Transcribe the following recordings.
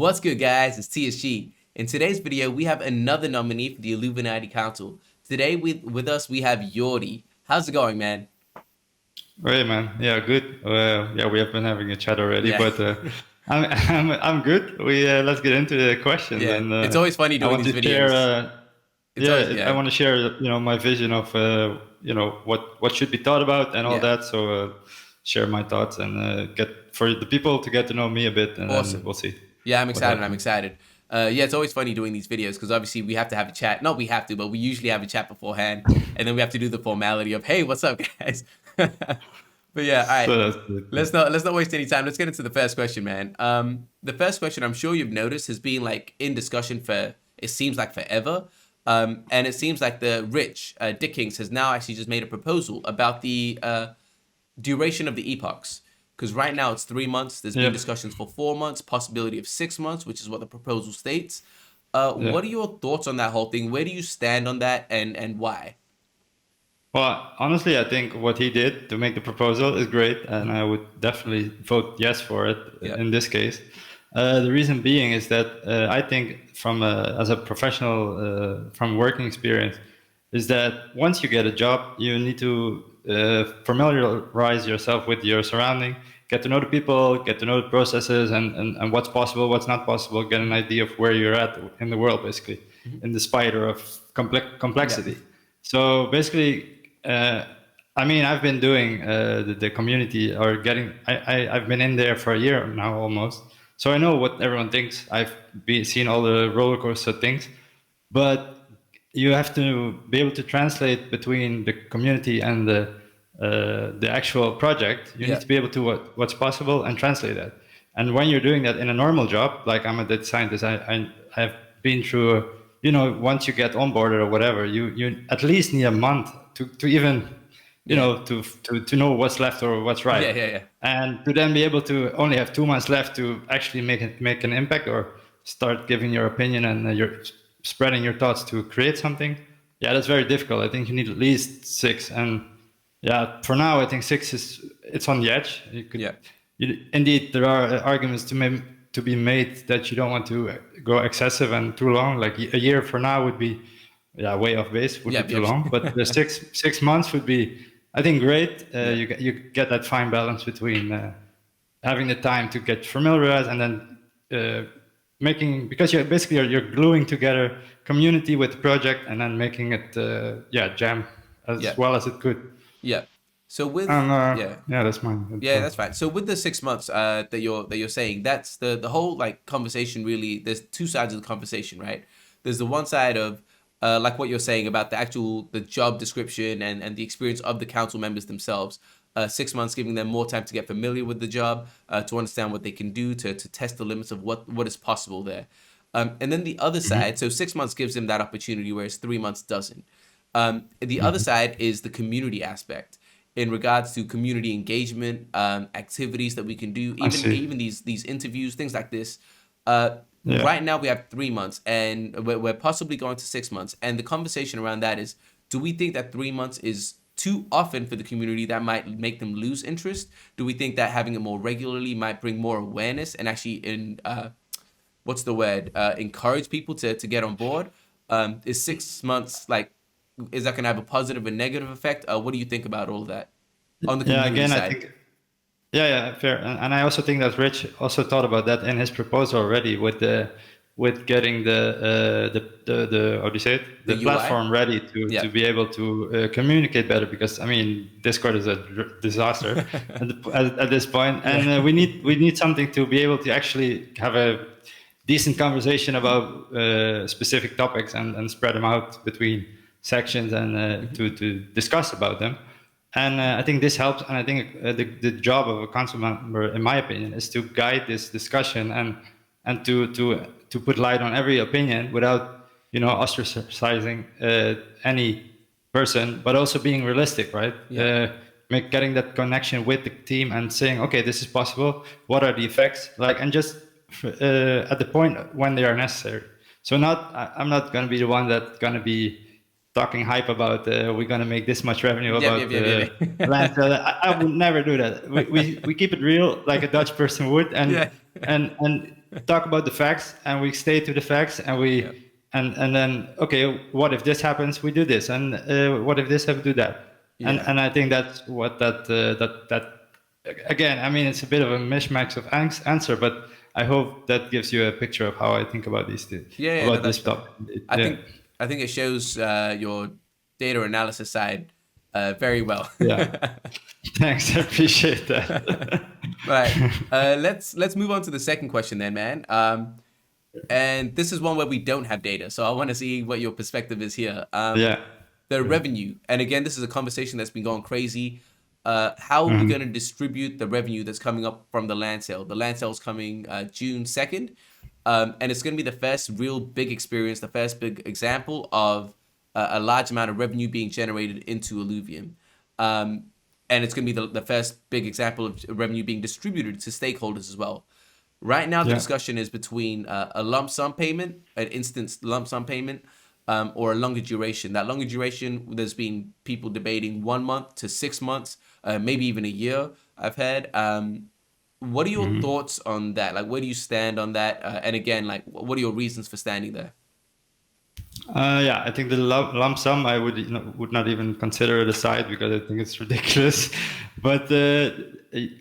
What's good, guys? It's TSG. In today's video, we have another nominee for the Illuvinati Council. Today, with us, we have Yordi. How's it going, man? Hey man, yeah, good. Yeah, we have been having a chat already, Yeah. but I'm good. Let's get into the questions, Yeah. and It's always funny I doing want these to share. videos. It's always, I yeah. want to share, my vision of what should be thought about and all Yeah. that. So share my thoughts and get for the people to get to know me a bit, and then Awesome. we'll see Yeah, I'm what excited. I'm happens. excited. Yeah, it's always funny doing these videos because obviously we have to have a chat. Not we have to, but we usually have a chat beforehand, and then we have to do the formality of, hey, what's up, guys? But yeah, all right. So that's good. Yeah. Let's not waste any time. Let's get into the first question, man. The first question I'm sure you've noticed has been like in discussion for it seems like forever. And it seems like the rich Dickings has now actually just made a proposal about the duration of the epochs. Because right now it's 3 months. There's been Yeah. discussions for 4 months, possibility of 6 months, which is what the proposal states. Yeah. What are your thoughts on that whole thing? Where do you stand on that, and why? Well, honestly, I think what he did to make the proposal is great, and I would definitely vote yes for it Yeah. in this case. The reason being is that I think, from as a professional, from working experience, is that once you get a job, you need to familiarize yourself with your surrounding, get to know the people, get to know the processes, and what's possible, what's not possible, get an idea of where you're at in the world, basically, in the spider of complexity. Yeah. So basically, I mean, I've been doing the community or I've been in there for a year now almost. So I know what everyone thinks. I've seen all the roller coaster things, but you have to be able to translate between the community and the actual project. You Yeah. need to be able to what's possible and translate that. And when you're doing that in a normal job, like I'm a data scientist, I've been through, once you get onboarded or whatever, you at least need a month to even, Yeah. to know what's left or what's right. Yeah. And to then be able to only have 2 months left to actually make an impact or start giving your opinion and you're spreading your thoughts to create something. Yeah, that's very difficult. I think you need at least 6. And yeah, for now, I think 6 it's on the edge. Yeah. Indeed, there are arguments to be made that you don't want to go excessive and too long. Like a year for now would be, way off base, would Yeah. be too long. But the 6 months would be, I think, great. You get that fine balance between having the time to get familiarized and then because you're gluing together community with project and then making it jam as Yeah. well as it could. Yeah. So with And yeah. that's mine. Yeah, that's fine. So with the 6 months that you're saying, that's the whole like conversation really. There's two sides of the conversation, right? There's the one side of like what you're saying about the job description and the experience of the council members themselves. 6 months giving them more time to get familiar with the job, to understand what they can do, to test the limits of what is possible there. And then the other side, so 6 months gives them that opportunity, whereas 3 months doesn't. The other side is the community aspect in regards to community engagement, activities that we can do, even these interviews, things like this. Right now we have 3 months, and we're possibly going to 6 months. And the conversation around that is, do we think that 3 months is too often for the community that might make them lose interest? Do we think that having it more regularly might bring more awareness and actually encourage people to get on board? Is 6 months is that going to have a positive and negative effect? What do you think about all of that on the community side? I think, fair. And I also think that Rich also thought about that in his proposal already with getting the how do you say it, the UI? platform ready to be able to communicate better, because I mean Discord is a disaster at this point, and we need something to be able to actually have a decent conversation about specific topics and spread them out between sections and to discuss about them. And I think this helps. And I think the job of a council member, in my opinion, is to guide this discussion and to put light on every opinion without ostracizing any person, but also being realistic, right? Getting that connection with the team and saying, okay, this is possible. What are the effects? And just at the point when they are necessary. So I'm not going to be the one that's going to be talking hype about we're going to make this much revenue about land. I would never do that. We keep it real, like a Dutch person would, and talk about the facts and we stay to the facts and we Yeah. and then okay, what if this happens? We do this, and what if this happens? Do that. Yeah. And I think that's what that again. I mean, it's a bit of a mishmash of answer, but I hope that gives you a picture of how I think about these things, Yeah, no, about that's this fair. topic. I Yeah, think I think it shows your data analysis side very well. yeah. Thanks, I appreciate that. Right. Let's move on to the second question then, man. And this is one where we don't have data, so I want to see what your perspective is here. Yeah. The revenue, and again, this is a conversation that's been going crazy. How are we going to distribute the revenue that's coming up from the land sale? The land sale is coming June 2nd, and it's going to be the first real big experience, the first big example of a large amount of revenue being generated into Illuvium. And it's going to be the first big example of revenue being distributed to stakeholders as well. Right now, the Yeah. discussion is between a lump sum payment, an instant lump sum payment, or a longer duration. That longer duration, there's been people debating 1 month to 6 months, maybe even a year, I've heard. What are your thoughts on that? Like, where do you stand on that? And again, like, what are your reasons for standing there? Yeah, I think the lump sum I would not even consider it aside because I think it's ridiculous. But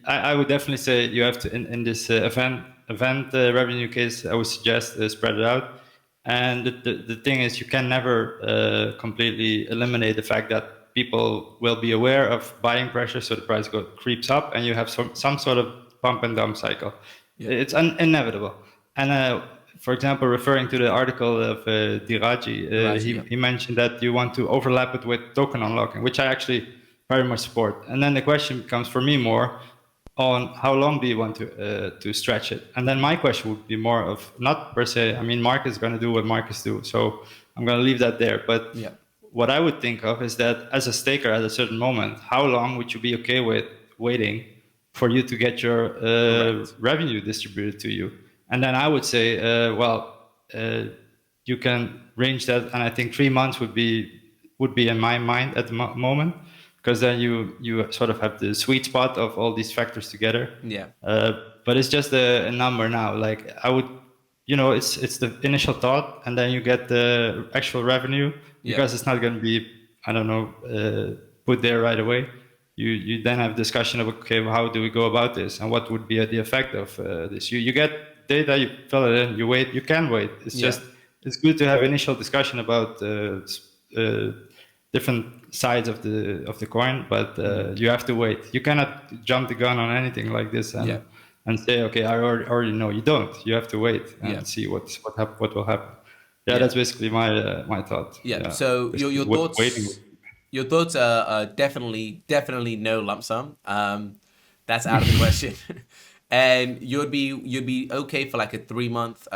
I would definitely say you have to in this event revenue case. I would suggest spread it out. And the thing is, you can never completely eliminate the fact that people will be aware of buying pressure, so the price creeps up, and you have some sort of pump and dump cycle. Yeah. It's inevitable. And for example, referring to the article of Diraji, Raji, he mentioned that you want to overlap it with token unlocking, which I actually very much support. And then the question becomes for me more on how long do you want to stretch it? And then my question would be more of not per se. I mean, markets going to do what markets do, so I'm going to leave that there. But yeah, what I would think of is that as a staker at a certain moment, how long would you be okay with waiting for you to get your revenue distributed to you? And then I would say, you can range that, and I think 3 months would be in my mind at the moment, because then you sort of have the sweet spot of all these factors together. yeah, But it's just a number now. Like I would, it's the initial thought, and then you get the actual revenue because it's not going to be, I don't know, put there right away. You then have discussion of, okay, well, how do we go about this, and what would be the effect of this? You get data, you fill it in, you wait. You can wait. It's just it's good to have initial discussion about different sides of the coin, but you have to wait. You cannot jump the gun on anything like this and say, okay, I already know. You don't. You have to wait and see what will happen. Yeah, that's basically my thought. Yeah. So your thoughts. Waiting. Your thoughts are definitely no lump sum. That's out of the question. And you'd be okay for like a 3 month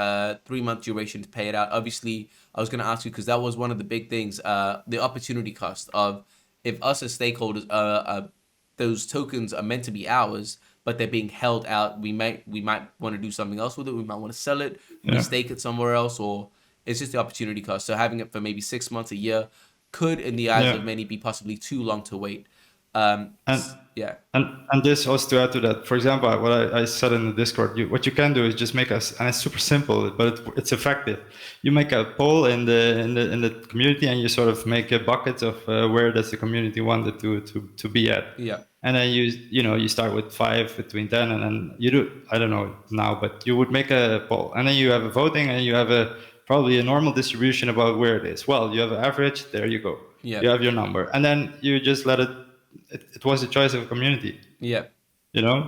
duration to pay it out. Obviously, I was going to ask you because that was one of the big things, the opportunity cost of if us as stakeholders, those tokens are meant to be ours, but they're being held out. We might want to do something else with it. We might want to sell it, stake it somewhere else, or it's just the opportunity cost. So having it for maybe 6 months, a year, could, in the eyes of many, be possibly too long to wait. And this also to add to that, for example, what I said in the Discord, what you can do is just make and it's super simple, but it's effective. You make a poll in the community, and you sort of make a bucket of where does the community want it to be at. Yeah. And then you start with 5 between 10, and then you do, I don't know now, but you would make a poll, and then you have a voting, and you have probably a normal distribution about where it is. Well, you have an average, there you go. Yeah. You have your number, and then you just let it. It was the choice of a community. Yeah.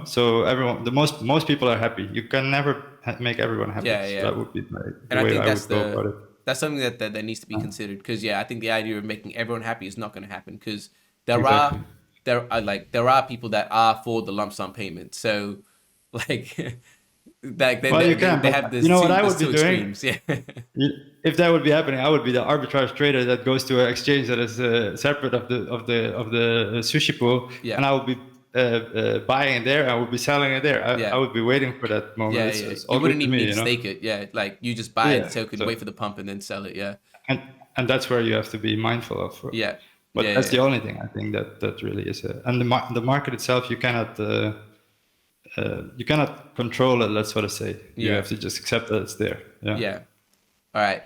So everyone, most people are happy. You can never make everyone happy. Yeah, yeah. So that would be the and way I think I would go about it. That's something that needs to be considered, because I think the idea of making everyone happy is not going to happen, because there are people that are for the lump sum payment. So like they have this. What I would be doing? Extremes. Yeah. If that would be happening, I would be the arbitrage trader that goes to an exchange that is separate of the sushi pool, and I would be buying it there. I would be selling it there. I would be waiting for that moment. Yeah, you wouldn't even need to stake it. Yeah, like you just buy the token, wait for the pump, and then sell it. Yeah. And that's where you have to be mindful of. But that's the only thing I think that really is. And the market itself, you cannot you cannot control it. Let's sort of say you Yeah. have to just accept that it's there. Yeah. Yeah. All right.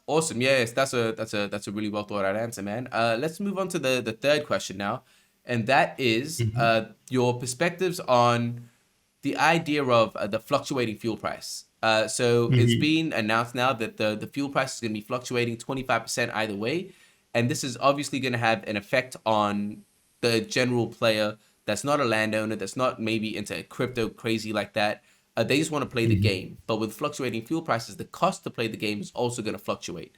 Awesome. Yes, that's a really well thought out answer, man. Let's move on to the third question now, and that is your perspectives on the idea of the fluctuating fuel price. So it's been announced now that the fuel price is going to be fluctuating 25% either way, and this is obviously going to have an effect on the general player that's not a landowner, that's not maybe into crypto crazy like that. They just want to play the game. But with fluctuating fuel prices, the cost to play the game is also going to fluctuate.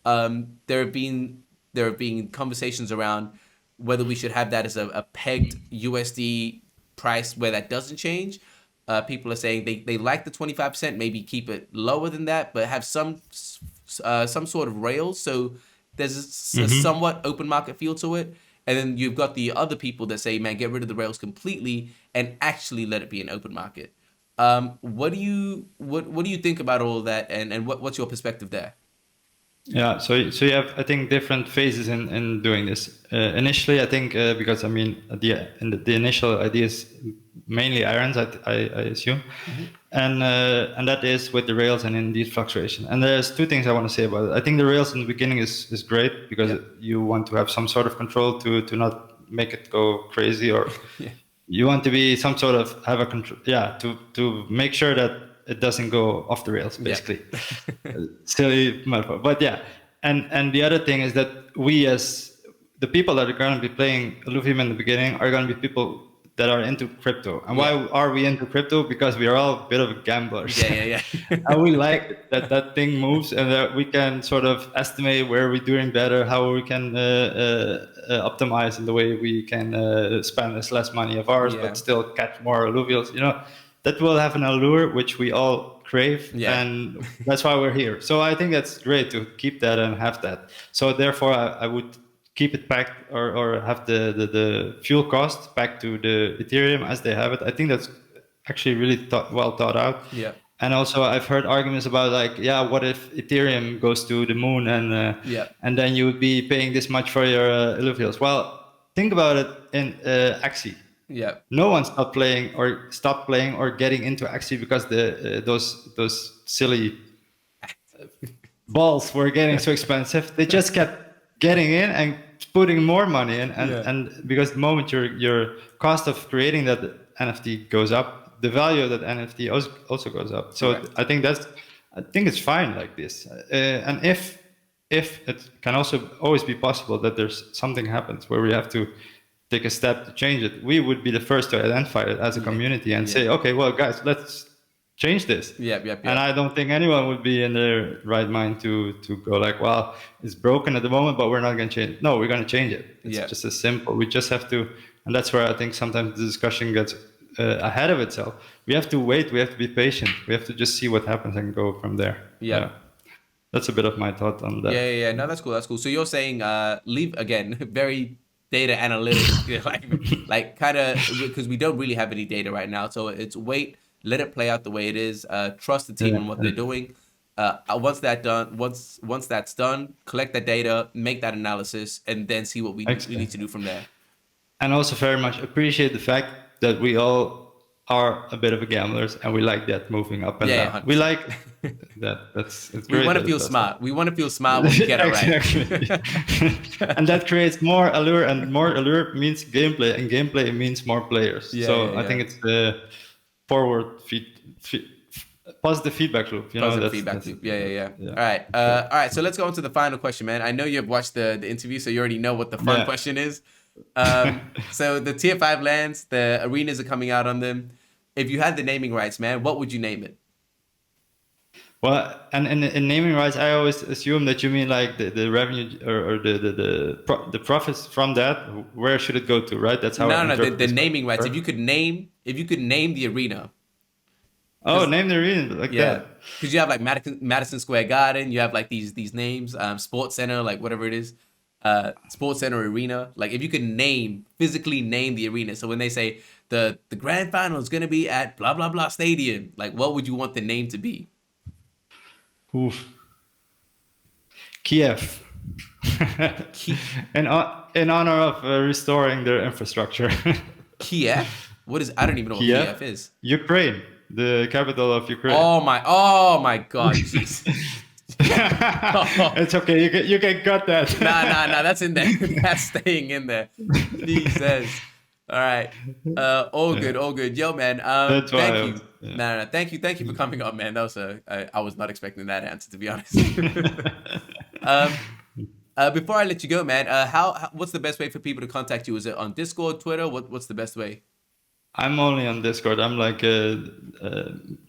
There have been conversations around whether we should have that as a pegged USD price where that doesn't change. People are saying they like the 25%, maybe keep it lower than that, but have some sort of rails. So there's a somewhat open market feel to it. And then you've got the other people that say, man, get rid of the rails completely and actually let it be an open market. What do you think about all of that, and what's your perspective there? Yeah, so you have, I think, different phases in doing this. Initially, I think because I mean the initial idea is mainly irons, I assume, and that is with the rails and indeed fluctuation. And there's two things I want to say about it. I think the rails in the beginning is great because you want to have some sort of control to not make it go crazy, or you want to be some sort of have a control, to make sure that it doesn't go off the rails, basically. Silly metaphor, but yeah. And the other thing is that we, as the people that are going to be playing Illuvium in the beginning, are going to be people that are into crypto. And why are we into crypto? Because we are all a bit of gamblers. Yeah. And we like that thing moves, and that we can sort of estimate where we're doing better, how we can optimize in the way we can spend less money of ours, but still catch more alluvials. That will have an allure which we all crave, and that's why we're here. So I think that's great to keep that and have that. So therefore, I would keep it back, or have the fuel cost back to the Ethereum as they have it. I think that's actually really well thought out. Yeah. And also, I've heard arguments about what if Ethereum goes to the moon, and then you would be paying this much for your alluvials? Well, think about it in Axie. Yeah. No one stopped playing or getting into Axie because those silly balls were getting so expensive. They just kept getting in and putting more money in, and because the moment your cost of creating that NFT goes up, the value of that NFT also goes up. So I think it's fine like this. And if it can also always be possible that there's something happens where we have to take a step to change it, we would be the first to identify it as a community and say, okay, well, guys, let's change this. And I don't think anyone would be in their right mind to go like, well, it's broken at the moment, but we're not going to change it. No, we're going to change it. It's just as simple. We just have to, and that's where I think sometimes the discussion gets ahead of itself. We have to wait. We have to be patient. We have to just see what happens and go from there. Yeah. That's a bit of my thought on that. Yeah. No, that's cool. So you're saying leave, again, very data analytics, like kind of, because we don't really have any data right now. So it's wait, let it play out the way it is. Trust the team and what they're doing. Once that's done, collect that data, make that analysis, and then see what we need to do from there. And also very much appreciate the fact that we all are a bit of a gamblers, and we like that moving up and down. 100%. We like that. It's great. We want to feel smart. We want to feel smart when we get it right. And that creates more allure, and more allure means gameplay, and gameplay means more players. I think it's the forward positive feedback loop. Positive feedback loop. Yeah. All right. So let's go on to the final question, man. I know you've watched the interview, so you already know what the fun question is. So the tier 5 lands, the arenas are coming out on them. If you had the naming rights, man, what would you name it? Well, and in naming rights, I always assume that you mean like the revenue or the profits from that. Where should it go to, right? That's how. No, the naming rights. If you could name the arena. Oh, name the arena like that. Because you have like Madison Square Garden. You have like these names, Sports Center, like whatever it is. Sports Center Arena. Like if you could physically name the arena. So when they say the grand final is going to be at blah blah blah stadium, like what would you want the name to be? Oof. Kiev. in honor of restoring their infrastructure. Kiev? What is? I don't even know what Kiev is. Ukraine, the capital of Ukraine. Oh my God, jeez. It's okay. You can cut that. Nah. That's in there. That's staying in there. Jesus. All right. All good. Yo, man. Thank you. No. Thank you for coming on, man. That was I was not expecting that answer, to be honest. Before I let you go, man, what's the best way for people to contact you? Is it on Discord, Twitter? What's the best way? I'm only on Discord. I'm like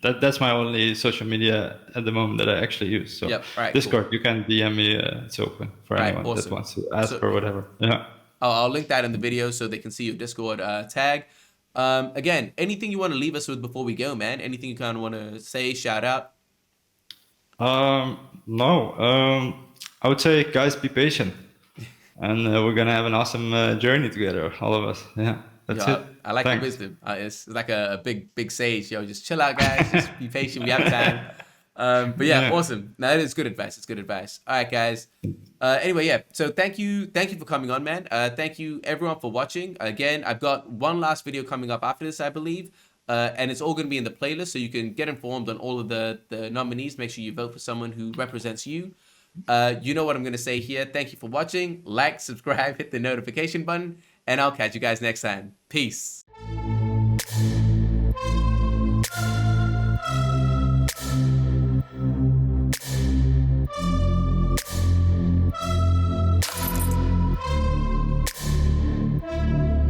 that's my only social media at the moment that I actually use. So yep. All right, Discord, cool. You can DM me. It's open for anyone that wants to ask or whatever. Yeah. I'll link that in the video so they can see your Discord tag. Again, anything you want to leave us with before we go, man? Anything you kind of want to say, shout out? No. I would say, guys, be patient, and we're gonna have an awesome journey together, all of us. Yeah. That's it. I like the wisdom. It's like a big sage. Yo, just chill out, guys. Just be patient. We have time. But yeah, awesome. No, it is good advice. It's good advice. All right, guys. Anyway, yeah. So thank you for coming on, man. Thank you everyone for watching. Again, I've got one last video coming up after this, I believe. And it's all going to be in the playlist, so you can get informed on all of the nominees. Make sure you vote for someone who represents you. You know what I'm going to say here. Thank you for watching. Like, subscribe, hit the notification button. And I'll catch you guys next time. Peace.